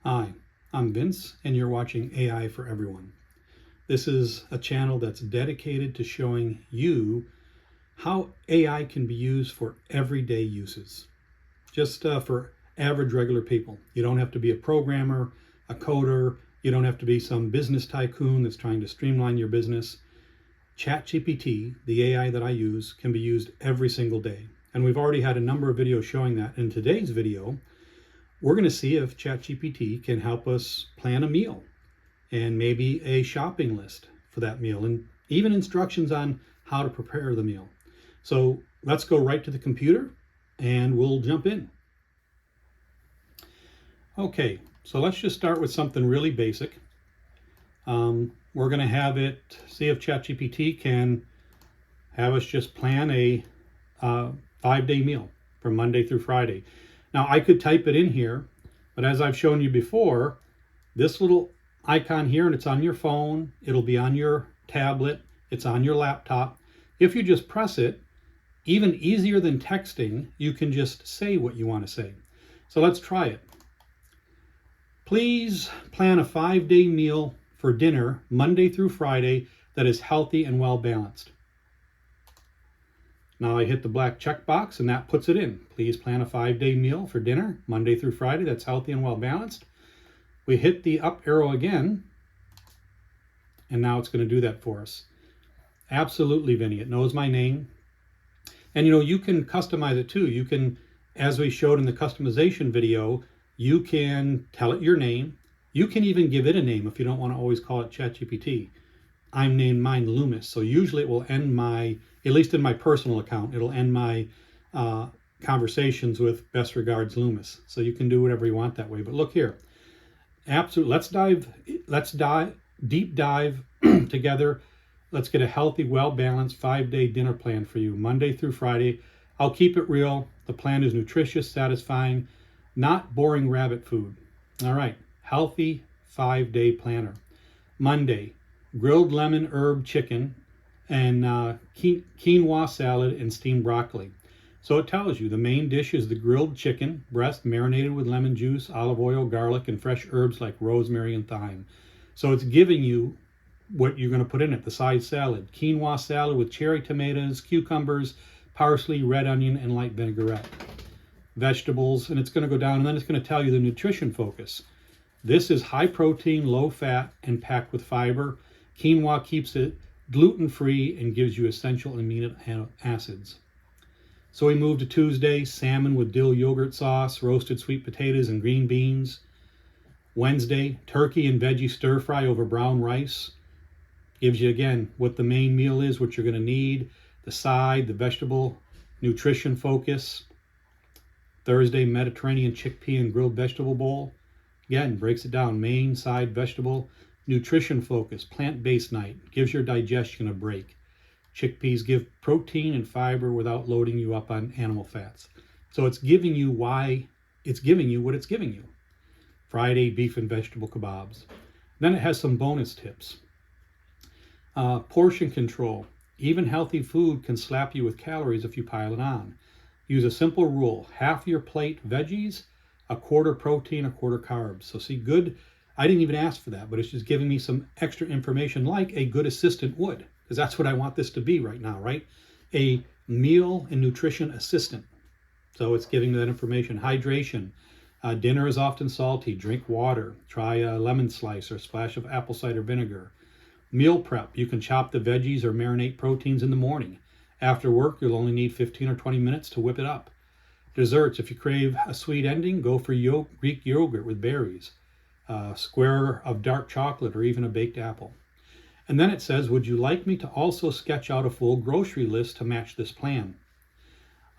Hi, I'm Vince, and you're watching AI for Everyone. This is a channel that's dedicated to showing you how AI can be used for everyday uses, just for average, regular people. You don't have to be a programmer, a coder. You don't have to be some business tycoon that's trying to streamline your business. ChatGPT, the AI that I use, can be used every single day. And we've already had a number of videos showing that. In today's video, we're going to see if ChatGPT can help us plan a meal and maybe a shopping list for that meal and even instructions on how to prepare the meal. So let's go right to the computer and we'll jump in. Okay, so let's just start with something really basic. We're going to have it see if ChatGPT can have us just plan a 5-day meal from Monday through Friday. Now I could type it in here, but as I've shown you before, this little icon here, and it's on your phone, it'll be on your tablet, it's on your laptop. If you just press it, even easier than texting, you can just say what you want to say. So let's try it. Please plan a 5-day meal for dinner Monday through Friday that is healthy and well balanced. Now I hit the black check box and that puts it in. Please plan a 5-day meal for dinner, Monday through Friday, that's healthy and well balanced. We hit the up arrow again, and now it's going to do that for us. Absolutely, Vinny. It knows my name. And you can customize it too. You can, as we showed in the customization video, you can tell it your name. You can even give it a name if you don't want to always call it ChatGPT. I'm named mine Loomis, so usually it will end my, at least in my personal account, it'll end my conversations with best regards Loomis. So you can do whatever you want that way. But look here, absolutely. Let's deep dive together. Let's get a healthy, well-balanced 5-day dinner plan for you, Monday through Friday. I'll keep it real. The plan is nutritious, satisfying, not boring rabbit food. All right, healthy 5-day planner. Monday, grilled lemon herb chicken and quinoa salad and steamed broccoli. So it tells you the main dish is the grilled chicken breast marinated with lemon juice, olive oil, garlic, and fresh herbs like rosemary and thyme. So it's giving you what you're going to put in it. The side salad, quinoa salad with cherry tomatoes, cucumbers, parsley, red onion, and light vinaigrette. Vegetables, and it's going to go down, and then it's going to tell you the nutrition focus. This is high protein, low fat, and packed with fiber. Quinoa keeps it gluten-free and gives you essential amino acids. So we move to Tuesday, salmon with dill yogurt sauce, roasted sweet potatoes and green beans. Wednesday, turkey and veggie stir fry over brown rice. Gives you, again, what the main meal is, what you're going to need, the side, the vegetable, nutrition focus. Thursday, Mediterranean chickpea and grilled vegetable bowl. Again, breaks it down, main, side, vegetable. Nutrition focus, plant-based night, gives your digestion a break. Chickpeas give protein and fiber without loading you up on animal fats. So it's giving you why it's giving you what it's giving you. Friday, beef and vegetable kebabs. Then it has some bonus tips. Portion control. Even healthy food can slap you with calories if you pile it on. Use a simple rule. Half your plate veggies, a quarter protein, a quarter carbs. So see, good. I didn't even ask for that, but it's just giving me some extra information like a good assistant would, because that's what I want this to be right now, right? A meal and nutrition assistant. So it's giving that information. Hydration. Dinner is often salty. Drink water. Try a lemon slice or a splash of apple cider vinegar. Meal prep. You can chop the veggies or marinate proteins in the morning. After work, you'll only need 15 or 20 minutes to whip it up. Desserts. If you crave a sweet ending, go for Greek yogurt with berries. A square of dark chocolate or even a baked apple. And then it says, would you like me to also sketch out a full grocery list to match this plan?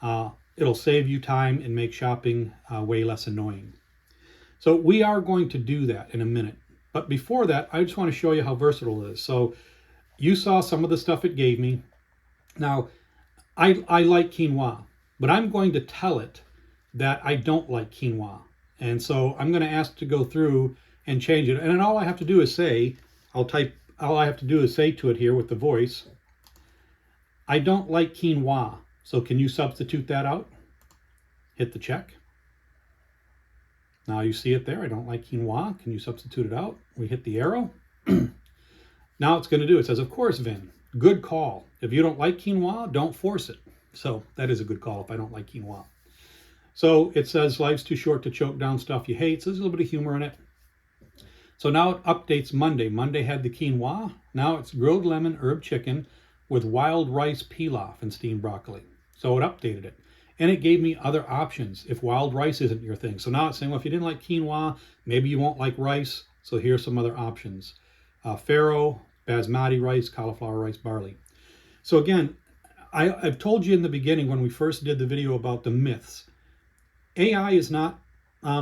It'll save you time and make shopping way less annoying. So we are going to do that in a minute. But before that, I just want to show you how versatile it is. So you saw some of the stuff it gave me. Now, I like quinoa, but I'm going to tell it that I don't like quinoa. And so I'm going to ask to go through and change it. And then all I have to do is say, all I have to do is say to it here with the voice, I don't like quinoa. So can you substitute that out? Hit the check. Now you see it there. I don't like quinoa. Can you substitute it out? We hit the arrow. Now it's going to do, it says, of course, Vin, good call. If you don't like quinoa, don't force it. So that is a good call if I don't like quinoa. So it says life's too short to choke down stuff you hate. So there's a little bit of humor in it. So now it updates Monday. Monday had the quinoa. Now it's grilled lemon herb chicken with wild rice pilaf and steamed broccoli. So it updated it. And it gave me other options if wild rice isn't your thing. So now it's saying, well, if you didn't like quinoa, maybe you won't like rice. So here's some other options. Farro, basmati rice, cauliflower rice, barley. So again, I've told you in the beginning when we first did the video about the myths. AI is not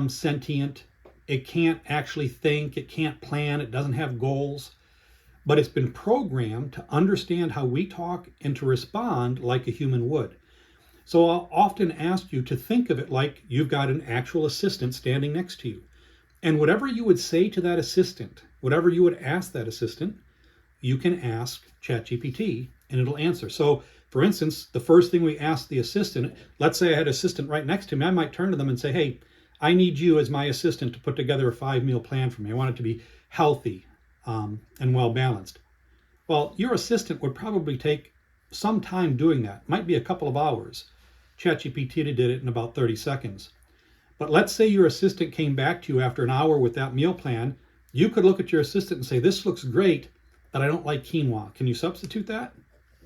sentient. It can't actually think. It can't plan. It doesn't have goals. But it's been programmed to understand how we talk and to respond like a human would. So I'll often ask you to think of it like you've got an actual assistant standing next to you. And whatever you would say to that assistant, whatever you would ask that assistant, you can ask ChatGPT and it'll answer. So for instance, the first thing we ask the assistant, let's say I had an assistant right next to me, I might turn to them and say, hey, I need you as my assistant to put together a 5-meal plan for me. I want it to be healthy and well balanced. Well, your assistant would probably take some time doing that. It might be a couple of hours. ChatGPT did it in about 30 seconds. But let's say your assistant came back to you after an hour with that meal plan. You could look at your assistant and say, this looks great, but I don't like quinoa. Can you substitute that?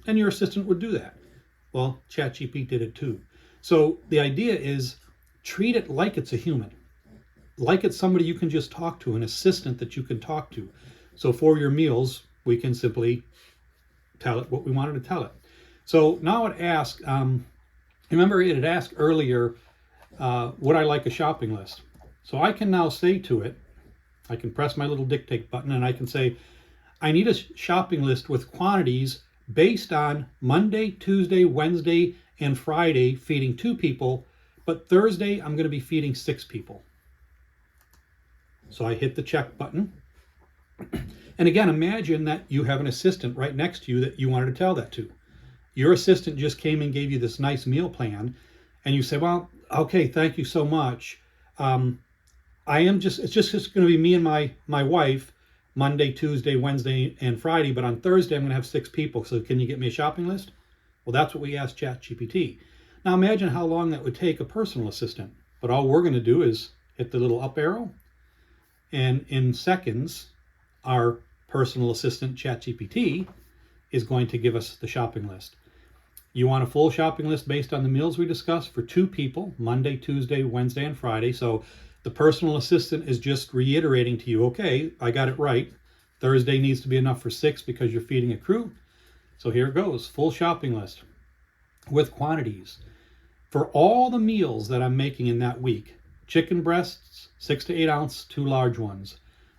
And your assistant would do that. Well, ChatGPT did it too. So the idea is treat it like it's a human, like it's somebody you can just talk to, an assistant that you can talk to. So for your meals, we can simply tell it what we wanted to tell it. So now it asks, remember it had asked earlier, would I like a shopping list? So I can now say to it, I can press my little dictate button and I can say, I need a shopping list with quantities based on Monday, Tuesday, Wednesday, and Friday feeding 2 people, but Thursday I'm going to be feeding 6 people. So I hit the check button. And again, imagine that you have an assistant right next to you that you wanted to tell that to. Your assistant just came and gave you this nice meal plan, and you say, well, okay, thank you so much. It's just going to be me and my wife, Monday, Tuesday, Wednesday, and Friday, but on Thursday I'm going to have 6 people, so can you get me a shopping list? Well, that's what we asked ChatGPT. Now imagine how long that would take a personal assistant, but all we're going to do is hit the little up arrow, and in seconds, our personal assistant ChatGPT is going to give us the shopping list. You want a full shopping list based on the meals we discussed for 2 people, Monday, Tuesday, Wednesday, and Friday. So the personal assistant is just reiterating to you, okay, I got it right. Thursday needs to be enough for 6 because you're feeding a crew. So here it goes, full shopping list with quantities. For all the meals that I'm making in that week, chicken breasts, 6 to 8 ounce, 2 large ones.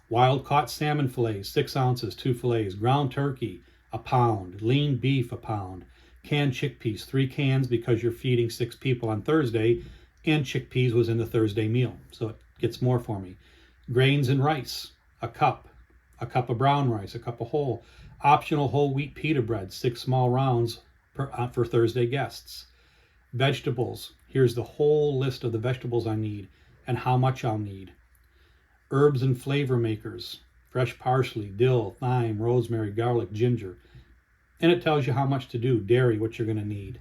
Wild caught salmon fillets, 6 ounces, 2 fillets. Ground turkey, a pound. Lean beef, a pound. Canned chickpeas, 3 cans because you're feeding 6 people on Thursday, and chickpeas was in the Thursday meal, so it gets more for me. Grains and rice, a cup of brown rice, a cup of whole. Optional whole wheat pita bread, 6 small rounds for Thursday guests. Vegetables, here's the whole list of the vegetables I need and how much I'll need. Herbs and flavor makers, fresh parsley, dill, thyme, rosemary, garlic, ginger. And it tells you how much to do, dairy, what you're going to need.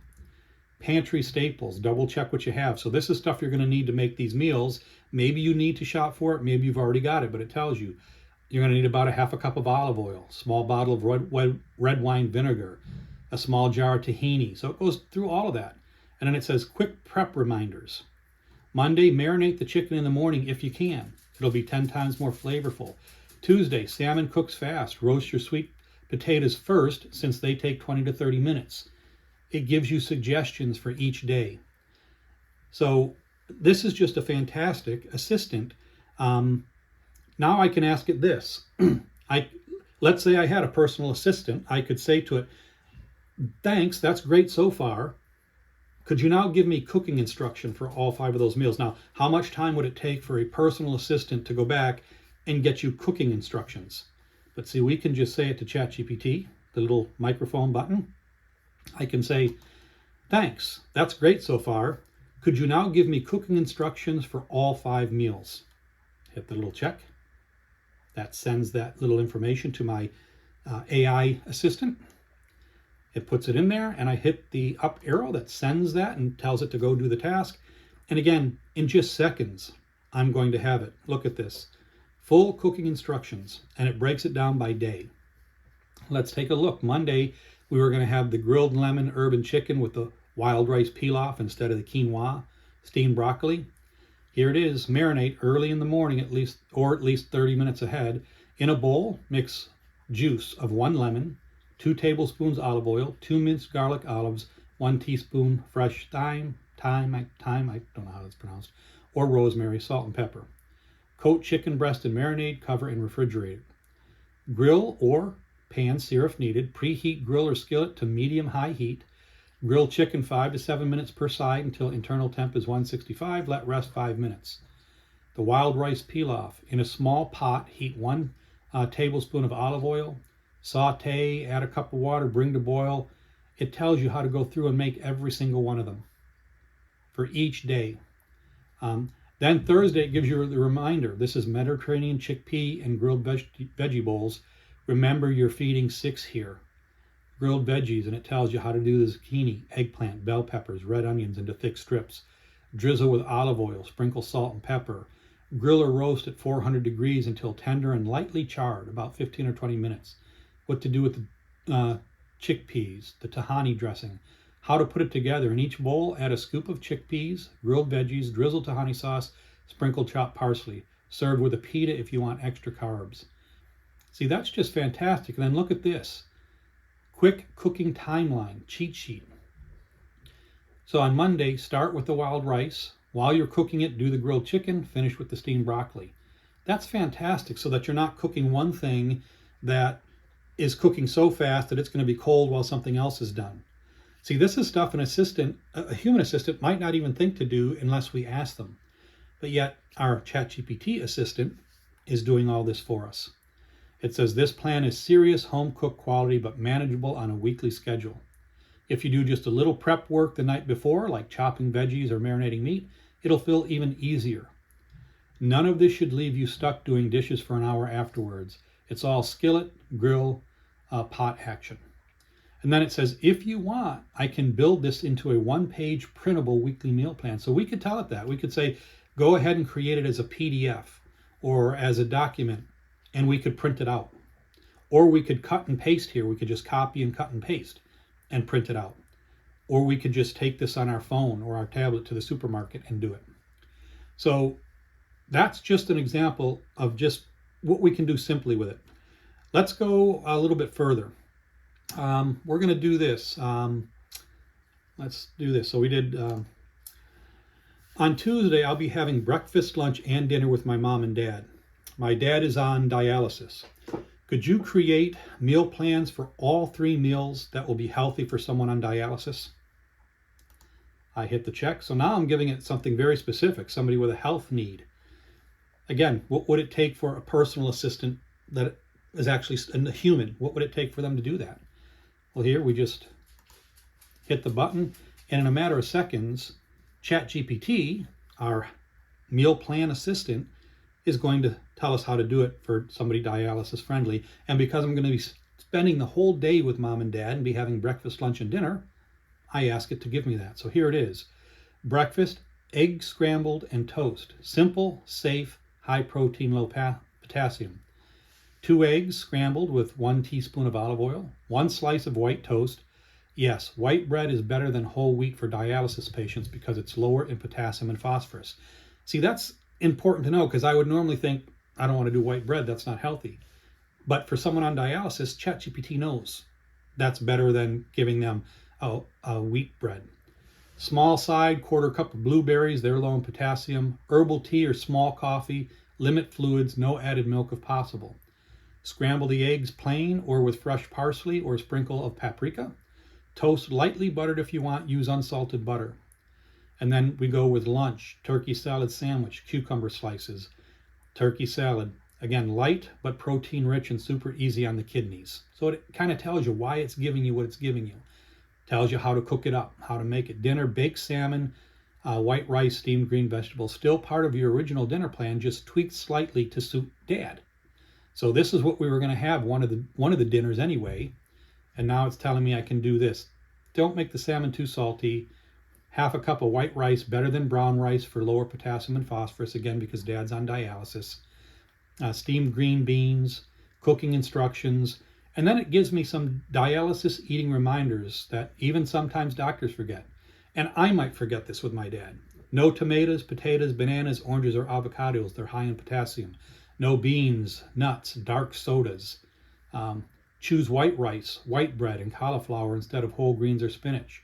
Pantry staples, double check what you have. So this is stuff you're going to need to make these meals. Maybe you need to shop for it, maybe you've already got it, but it tells you. You're going to need about a half a cup of olive oil, small bottle of red wine vinegar, a small jar of tahini. So it goes through all of that. And then it says quick prep reminders. Monday, marinate the chicken in the morning if you can. It'll be 10 times more flavorful. Tuesday, salmon cooks fast. Roast your sweet potatoes first since they take 20 to 30 minutes. It gives you suggestions for each day. So this is just a fantastic assistant. Now I can ask it this. Let's say I had a personal assistant. I could say to it, thanks, that's great so far. Could you now give me cooking instruction for all 5 of those meals? Now, how much time would it take for a personal assistant to go back and get you cooking instructions? But see, we can just say it to ChatGPT, the little microphone button. I can say, thanks, that's great so far. Could you now give me cooking instructions for all 5 meals? Hit the little check. That sends that little information to my AI assistant. It puts it in there, and I hit the up arrow that sends that and tells it to go do the task. And again, in just seconds, I'm going to have it. Look at this. Full cooking instructions, and it breaks it down by day. Let's take a look. Monday, we were going to have the grilled lemon herb and chicken with the wild rice pilaf instead of the quinoa, steamed broccoli. Here it is. Marinate early in the morning, at least 30 minutes ahead. In a bowl, mix juice of 1 lemon, 2 tablespoons olive oil, 2 minced garlic olives, 1 teaspoon fresh thyme, I don't know how that's pronounced, or rosemary, salt, and pepper. Coat chicken breast in marinade, cover, and refrigerate. Grill or pan sear if needed. Preheat grill or skillet to medium-high heat. Grill chicken 5 to 7 minutes per side until internal temp is 165. Let rest 5 minutes. The wild rice pilaf. In a small pot, heat 1 tablespoon of olive oil. Saute, add a cup of water, bring to boil. It tells you how to go through and make every single one of them for each day. Then Thursday, it gives you the reminder. This is Mediterranean chickpea and grilled veggie bowls. Remember, you're feeding 6 here. Grilled veggies, and it tells you how to do the zucchini, eggplant, bell peppers, red onions into thick strips. Drizzle with olive oil, sprinkle salt and pepper. Grill or roast at 400 degrees until tender and lightly charred, about 15 or 20 minutes. What to do with the chickpeas, the tahini dressing. How to put it together. In each bowl, add a scoop of chickpeas, grilled veggies, drizzle tahini sauce, sprinkle chopped parsley. Serve with a pita if you want extra carbs. See, that's just fantastic. And then look at this. Quick cooking timeline, cheat sheet. So on Monday, start with the wild rice. While you're cooking it, do the grilled chicken, finish with the steamed broccoli. That's fantastic, so that you're not cooking one thing that is cooking so fast that it's going to be cold while something else is done. See, this is stuff a human assistant might not even think to do unless we ask them. But yet, our ChatGPT assistant is doing all this for us. It says this plan is serious home cooked quality but manageable on a weekly schedule. If you do just a little prep work the night before, like chopping veggies or marinating meat, it'll feel even easier. None of this should leave you stuck doing dishes for an hour afterwards. It's all skillet, grill, pot action. And then it says, if you want, I can build this into a 1-page printable weekly meal plan. So we could tell it that. We could say, go ahead and create it as a PDF or as a document, and we could print it out. Or we could cut and paste here. We could just copy and cut and paste and print it out. Or we could just take this on our phone or our tablet to the supermarket and do it. So that's just an example of just what we can do simply with it. Let's go a little bit further. We're going to do this. Let's do this. So we did, on Tuesday, I'll be having breakfast, lunch, and dinner with my mom and dad. My dad is on dialysis. Could you create meal plans for all 3 meals that will be healthy for someone on dialysis? I hit the check. So now I'm giving it something very specific, somebody with a health need. Again, what would it take for a personal assistant that is actually a human? What would it take for them to do that? Well, here we just hit the button, and in a matter of seconds, ChatGPT, our meal plan assistant, is going to tell us how to do it for somebody dialysis friendly. And because I'm going to be spending the whole day with mom and dad and be having breakfast, lunch, and dinner, I ask it to give me that. So here it is. Breakfast, egg scrambled and toast. Simple, safe, high protein, low potassium. 2 eggs scrambled with 1 teaspoon of olive oil, 1 slice of white toast. Yes, white bread is better than whole wheat for dialysis patients because it's lower in potassium and phosphorus. See, that's important to know because I would normally think, I don't want to do white bread, that's not healthy. But for someone on dialysis, ChatGPT knows that's better than giving them a wheat bread. Small side, 1/4 cup of blueberries, they're low in potassium. Herbal tea or small coffee, limit fluids, no added milk if possible. Scramble the eggs plain or with fresh parsley or a sprinkle of paprika. Toast lightly buttered if you want, use unsalted butter. And then we go with lunch, turkey salad sandwich, cucumber slices, turkey salad. Again, light but protein rich and super easy on the kidneys. So it kind of tells you why it's giving you what it's giving you. Tells you how to cook it up, how to make it. Dinner, baked salmon, white rice, steamed green vegetables, still part of your original dinner plan, just tweaked slightly to suit Dad. So this is what we were going to have one of the dinners anyway, and now it's telling me I can do this. Don't make the salmon too salty. Half a cup of white rice, better than brown rice for lower potassium and phosphorus, again, because Dad's on dialysis. Steamed green beans, cooking instructions, and then it gives me some dialysis eating reminders that even sometimes doctors forget. And I might forget this with my dad. No tomatoes, potatoes, bananas, oranges, or avocados. They're high in potassium. No beans, nuts, dark sodas. Choose white rice, white bread, and cauliflower instead of whole greens or spinach.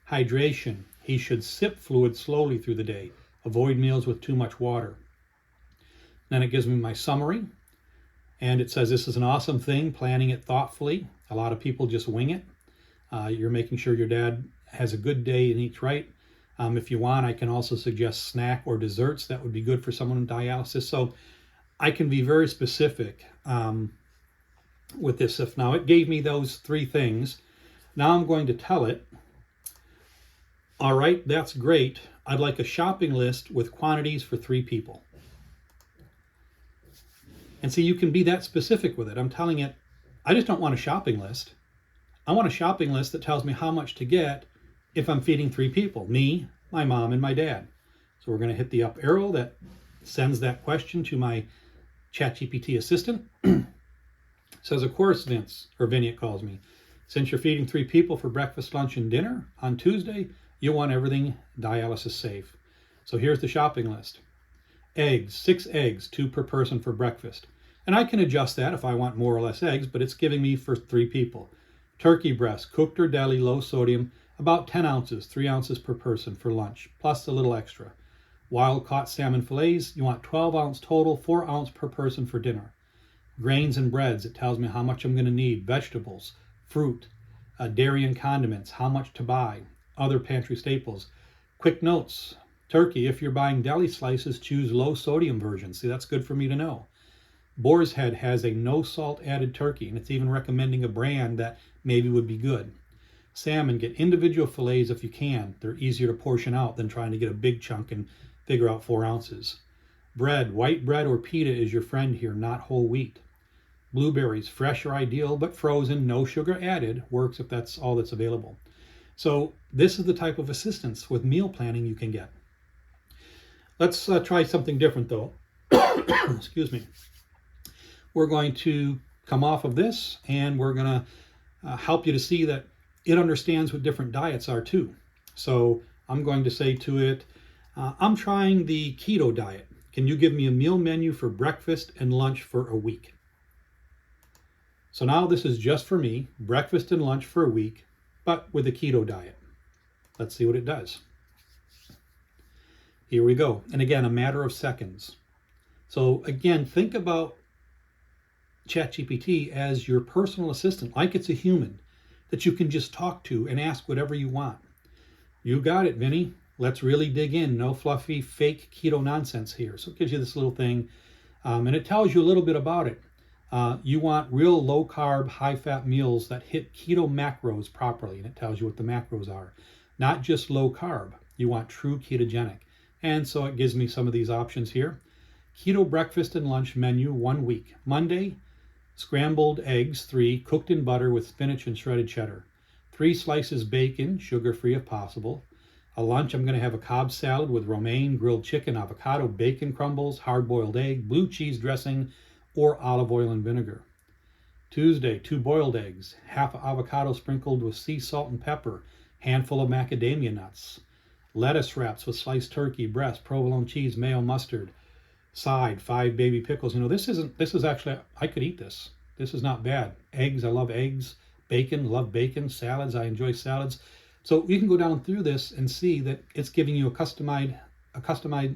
Hydration. He should sip fluid slowly through the day. Avoid meals with too much water. Then it gives me my summary. And it says this is an awesome thing, planning it thoughtfully. A lot of people just wing it. You're making sure your dad has a good day and eats right. If you want, I can also suggest snack or desserts that would be good for someone on dialysis. So I can be very specific with this stuff. Now it gave me those 3 things. Now I'm going to tell it, all right, that's great. I'd like a shopping list with quantities for 3 people. And see, you can be that specific with it. I'm telling it, I just don't want a shopping list. I want a shopping list that tells me how much to get if I'm feeding 3 people, me, my mom, and my dad. So we're going to hit the up arrow that sends that question to my ChatGPT assistant. It says, of course, Vinny, it calls me. Since you're feeding 3 people for breakfast, lunch, and dinner on Tuesday, you'll want everything dialysis safe. So here's the shopping list. Eggs, 6 eggs, 2 per person for breakfast. And I can adjust that if I want more or less eggs, but it's giving me for 3 people. Turkey breast, cooked or deli, low sodium, about 10 ounces, 3 ounces per person for lunch, plus a little extra. Wild caught salmon fillets, you want 12 ounce total, 4 ounce per person for dinner. Grains and breads, it tells me how much I'm going to need. Vegetables, fruit, dairy and condiments, how much to buy. Other pantry staples. Quick notes. Turkey, if you're buying deli slices, choose low sodium version. See, that's good for me to know. Boar's Head has a no salt added turkey, and it's even recommending a brand that maybe would be good. Salmon, get individual fillets if you can. They're easier to portion out than trying to get a big chunk and figure out 4 ounces. Bread, white bread or pita is your friend here, not whole wheat. Blueberries, fresh are ideal, but frozen, no sugar added, works if that's all that's available. So this is the type of assistance with meal planning you can get. Let's try something different though. Excuse me. We're going to come off of this and we're going to help you to see that it understands what different diets are too. So I'm going to say to it, I'm trying the keto diet. Can you give me a meal menu for breakfast and lunch for a week? So now this is just for me, breakfast and lunch for a week, but with a keto diet. Let's see what it does. Here we go. And again, a matter of seconds. So again, think about ChatGPT as your personal assistant, like it's a human that you can just talk to and ask whatever you want. You got it, Vinny. Let's really dig in. No fluffy, fake keto nonsense here. So it gives you this little thing, and it tells you a little bit about it. You want real low-carb, high-fat meals that hit keto macros properly, and it tells you what the macros are. Not just low-carb. You want true ketogenic. And so it gives me some of these options here. Keto breakfast and lunch menu 1 week. Monday, scrambled eggs 3, cooked in butter with spinach and shredded cheddar. 3 slices bacon, sugar-free if possible. A lunch, I'm going to have a Cobb salad with romaine, grilled chicken, avocado, bacon crumbles, hard-boiled egg, blue cheese dressing, or olive oil and vinegar. Tuesday, 2 boiled eggs, half avocado sprinkled with sea salt and pepper, handful of macadamia nuts. Lettuce wraps with sliced turkey, breast, provolone cheese, mayo, mustard. Side, 5 baby pickles. You know, this is actually, I could eat this. This is not bad. Eggs, I love eggs. Bacon, love bacon. Salads, I enjoy salads. So you can go down through this and see that it's giving you a customized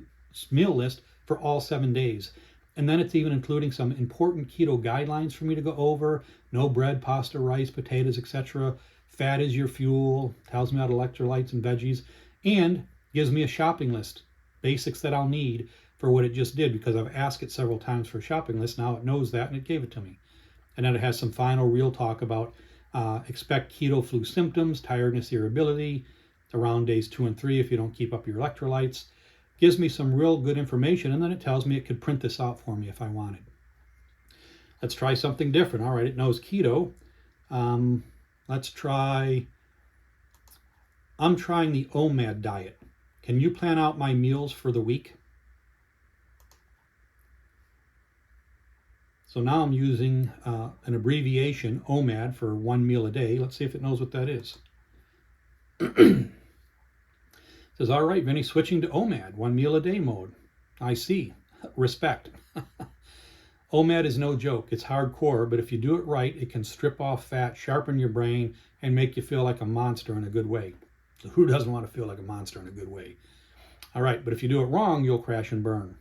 meal list for all 7 days. And then it's even including some important keto guidelines for me to go over. No bread, pasta, rice, potatoes, etc. Fat is your fuel. Tells me about electrolytes and veggies. And gives me a shopping list. Basics that I'll need for what it just did, because I've asked it several times for a shopping list. Now it knows that and it gave it to me. And then it has some final real talk about expect keto flu symptoms, tiredness, irritability, around days 2 and 3 if you don't keep up your electrolytes. Gives me some real good information, and then it tells me it could print this out for me if I wanted. Let's try something different. All right, it knows keto. Let's try, I'm trying the OMAD diet. Can you plan out my meals for the week? So now I'm using an abbreviation, OMAD, for 1 meal a day. Let's see if it knows what that is. It says, all right, Vinny, switching to OMAD, 1 meal a day mode. I see. Respect. OMAD is no joke. It's hardcore, but if you do it right, it can strip off fat, sharpen your brain, and make you feel like a monster in a good way. So who doesn't want to feel like a monster in a good way? All right, but if you do it wrong, you'll crash and burn.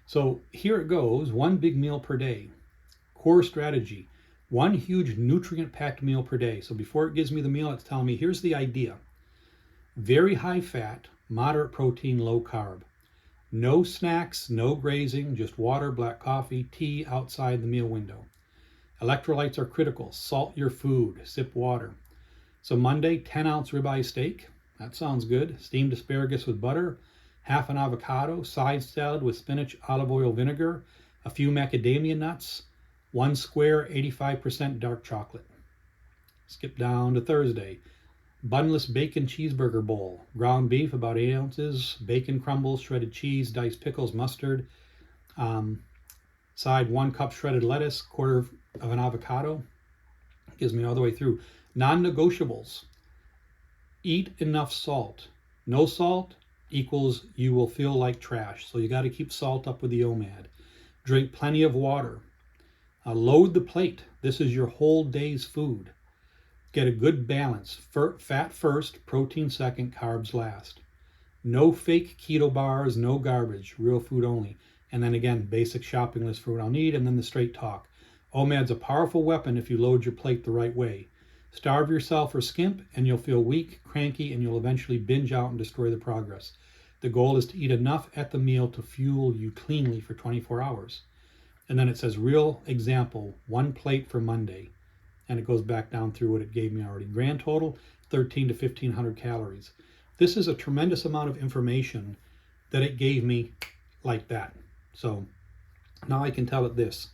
So here it goes, 1 big meal per day. Core strategy, 1 huge nutrient-packed meal per day. So before it gives me the meal, it's telling me, here's the idea. Very high fat, moderate protein, low carb. No snacks, no grazing, just water, black coffee, tea outside the meal window. Electrolytes are critical. Salt your food, sip water. So Monday, 10-ounce ribeye steak. That sounds good. Steamed asparagus with butter, half an avocado, side salad with spinach, olive oil vinegar, a few macadamia nuts, 1 square 85% dark chocolate. Skip down to Thursday. Bunless bacon cheeseburger bowl. Ground beef, about 8 ounces. Bacon crumbles, shredded cheese, diced pickles, mustard. Side 1 cup shredded lettuce, quarter of an avocado. Gives me all the way through. Non-negotiables. Eat enough salt. No salt equals you will feel like trash. So you got to keep salt up with the OMAD. Drink plenty of water. Load the plate. This is your whole day's food. Get a good balance. Fat first, protein second, carbs last. No fake keto bars, no garbage, real food only. And then again, basic shopping list for what I'll need, and then the straight talk. OMAD's a powerful weapon if you load your plate the right way. Starve yourself or skimp, and you'll feel weak, cranky, and you'll eventually binge out and destroy the progress. The goal is to eat enough at the meal to fuel you cleanly for 24 hours. And then it says, real example, 1 plate for Monday. And it goes back down through what it gave me already. Grand total, 1,300 to 1,500 calories. This is a tremendous amount of information that it gave me like that. So now I can tell it this.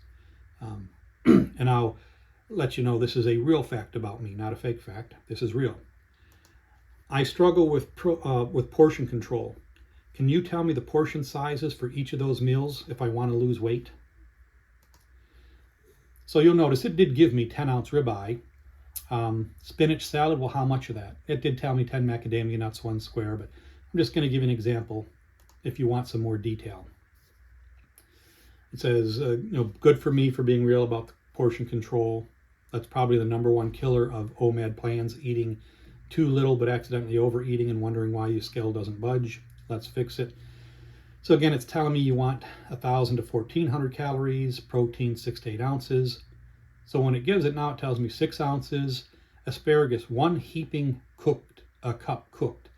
And I'll let you know this is a real fact about me, not a fake fact. This is real. I struggle with portion control. Can you tell me the portion sizes for each of those meals if I want to lose weight? So you'll notice it did give me 10-ounce ribeye. Spinach salad, well, how much of that? It did tell me 10 macadamia nuts, 1 square, but I'm just going to give you an example if you want some more detail. It says, good for me for being real about the portion control. That's probably the #1 killer of OMAD plans, eating too little but accidentally overeating and wondering why your scale doesn't budge. Let's fix it. So again, it's telling me you want 1,000 to 1,400 calories, protein 6 to 8 ounces. So when it gives it now, it tells me 6 ounces, asparagus, 1 heaping cooked, a cup cooked.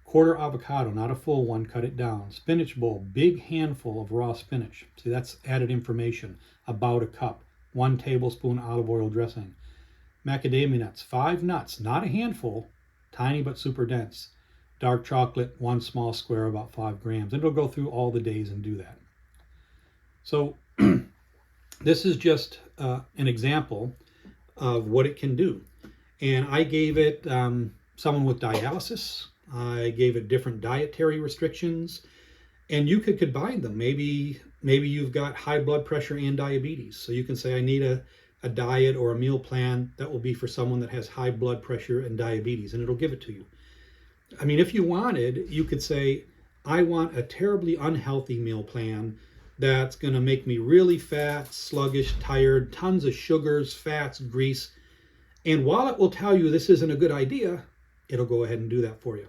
Quarter avocado, not a full one, cut it down. Spinach bowl, big handful of raw spinach. See, that's added information, about a cup. 1 tablespoon olive oil dressing. Macadamia nuts, 5 nuts, not a handful, tiny but super dense. Dark chocolate, 1 small square, about 5 grams. And it'll go through all the days and do that. So this is just an example of what it can do. And I gave it someone with dialysis. I gave it different dietary restrictions. And you could combine them. Maybe you've got high blood pressure and diabetes. So you can say, I need a diet or a meal plan that will be for someone that has high blood pressure and diabetes. And it'll give it to you. I mean, if you wanted, you could say, I want a terribly unhealthy meal plan that's going to make me really fat, sluggish, tired, tons of sugars, fats, grease. And while it will tell you this isn't a good idea, it'll go ahead and do that for you.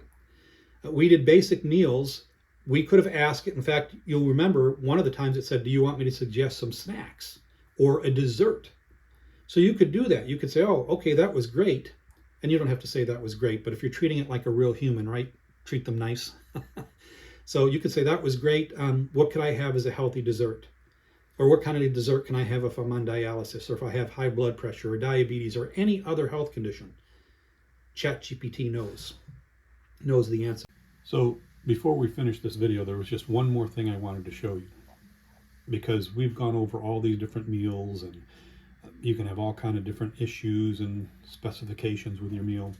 We did basic meals. We could have asked it. In fact, you'll remember one of the times it said, do you want me to suggest some snacks or a dessert? So you could do that. You could say, oh, okay, that was great. And you don't have to say that was great, but if you're treating it like a real human, right? Treat them nice. So you could say that was great. What could I have as a healthy dessert? Or what kind of dessert can I have if I'm on dialysis, or if I have high blood pressure or diabetes or any other health condition? ChatGPT knows. knows the answer. So before we finish this video, there was just one more thing I wanted to show you, because we've gone over all these different meals, and you can have all kind of different issues and specifications with your meal.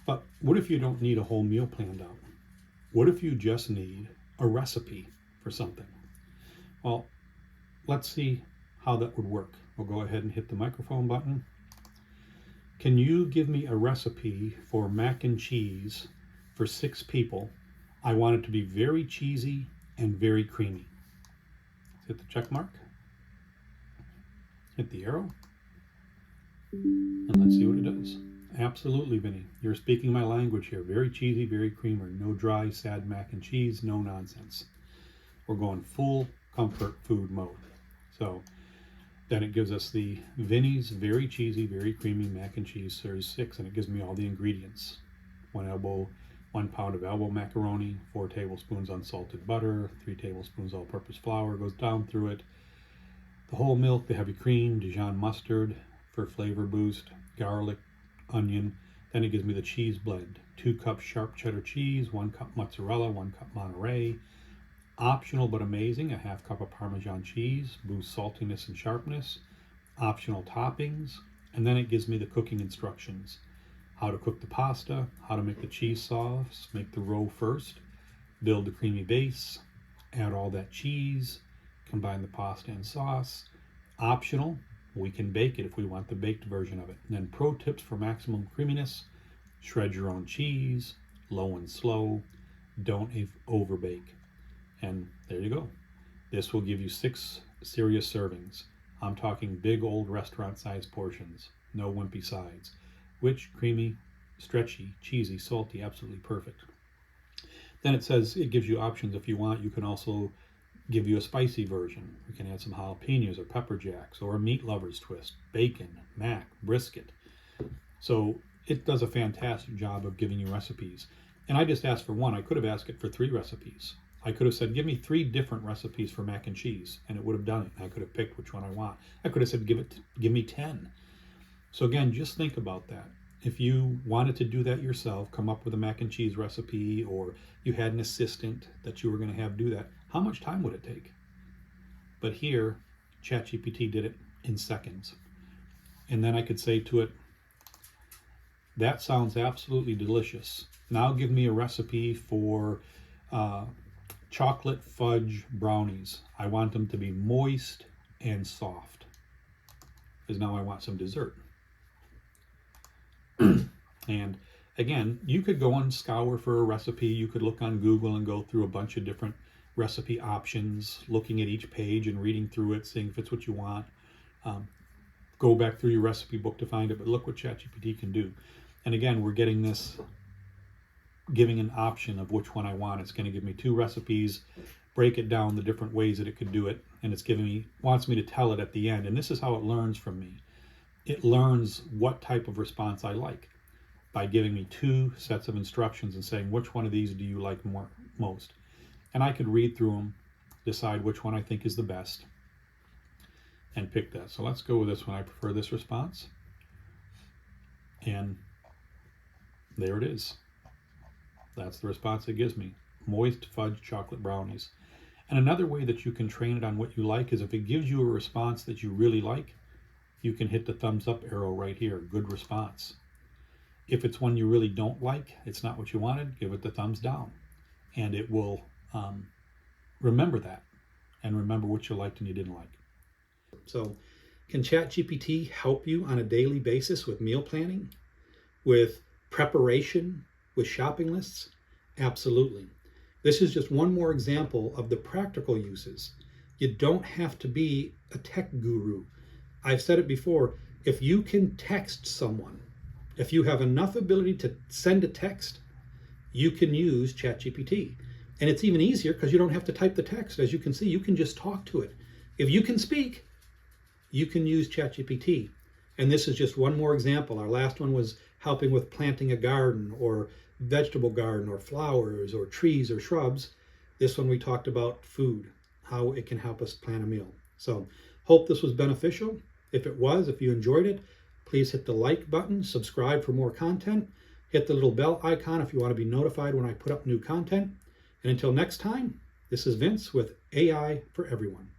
But what if you don't need a whole meal planned out? What if you just need a recipe for something? Well, let's see how that would work. We'll go ahead and hit the microphone button. Can you give me a recipe for mac and cheese for 6 people? I want it to be very cheesy and very creamy. Hit the check mark. Hit the arrow. And let's see what it does. Absolutely, Vinny. You're speaking my language here. Very cheesy, very creamer. No dry, sad mac and cheese. No nonsense. We're going full comfort food mode. So then it gives us the Vinny's very cheesy, very creamy mac and cheese series 6, and it gives me all the ingredients. 1 pound of elbow macaroni, 4 tablespoons unsalted butter, 3 tablespoons all-purpose flour, goes down through it. The whole milk, the heavy cream, Dijon mustard for flavor boost, garlic, onion. Then it gives me the cheese blend. 2 cups sharp cheddar cheese, 1 cup mozzarella, 1 cup Monterey. Optional but amazing, a 1/2 cup of Parmesan cheese, boosts saltiness and sharpness. Optional toppings. And then it gives me the cooking instructions. How to cook the pasta, how to make the cheese sauce, make the roe first, build the creamy base, add all that cheese, combine the pasta and sauce. Optional, we can bake it if we want the baked version of it. And then pro tips for maximum creaminess: shred your own cheese, low and slow, don't overbake. And there you go. This will give you 6 serious servings. I'm talking big old restaurant sized portions, no wimpy sides. Rich, creamy, stretchy, cheesy, salty, absolutely perfect. Then it says it gives you options if you want. You can also give you a spicy version. You can add some jalapenos or pepper jacks, or a meat lover's twist, bacon, mac, brisket. So it does a fantastic job of giving you recipes. And I just asked for one. I could have asked it for 3 recipes. I could have said, give me 3 different recipes for mac and cheese, and it would have done it. I could have picked which one I want. I could have said, give me 10. So again, just think about that. If you wanted to do that yourself, come up with a mac and cheese recipe, or you had an assistant that you were going to have do that, how much time would it take? But here, ChatGPT did it in seconds. And then I could say to it, that sounds absolutely delicious. Now give me a recipe for chocolate fudge brownies. I want them to be moist and soft, because now I want some dessert. And again, you could go and scour for a recipe. You could look on Google and go through a bunch of different recipe options, looking at each page and reading through it, seeing if it's what you want. Go back through your recipe book to find it, but look what ChatGPT can do. And again, we're getting this, giving an option of which one I want. It's going to give me 2 recipes, break it down the different ways that it could do it, and it's giving me, wants me to tell it at the end. And this is how it learns from me. It learns what type of response I like by giving me 2 sets of instructions and saying, which one of these do you like most? And I could read through them, decide which one I think is the best, and pick that. So let's go with this one. I prefer this response. And there it is. That's the response it gives me. Moist fudge chocolate brownies. And another way that you can train it on what you like is if it gives you a response that you really like, you can hit the thumbs up arrow right here, good response. If it's one you really don't like, it's not what you wanted, give it the thumbs down. And it will remember that and remember what you liked and you didn't like. So can ChatGPT help you on a daily basis with meal planning, with preparation, with shopping lists? Absolutely. This is just one more example of the practical uses. You don't have to be a tech guru. I've said it before, if you can text someone, if you have enough ability to send a text, you can use ChatGPT. And it's even easier because you don't have to type the text. As you can see, you can just talk to it. If you can speak, you can use ChatGPT. And this is just one more example. Our last one was helping with planting a garden or vegetable garden or flowers or trees or shrubs. This one we talked about food, how it can help us plan a meal. So hope this was beneficial. If it was, if you enjoyed it, please hit the like button, subscribe for more content, Hit the little bell icon if you want to be notified when I put up new content. And until next time, this is Vince with AI for Everyone.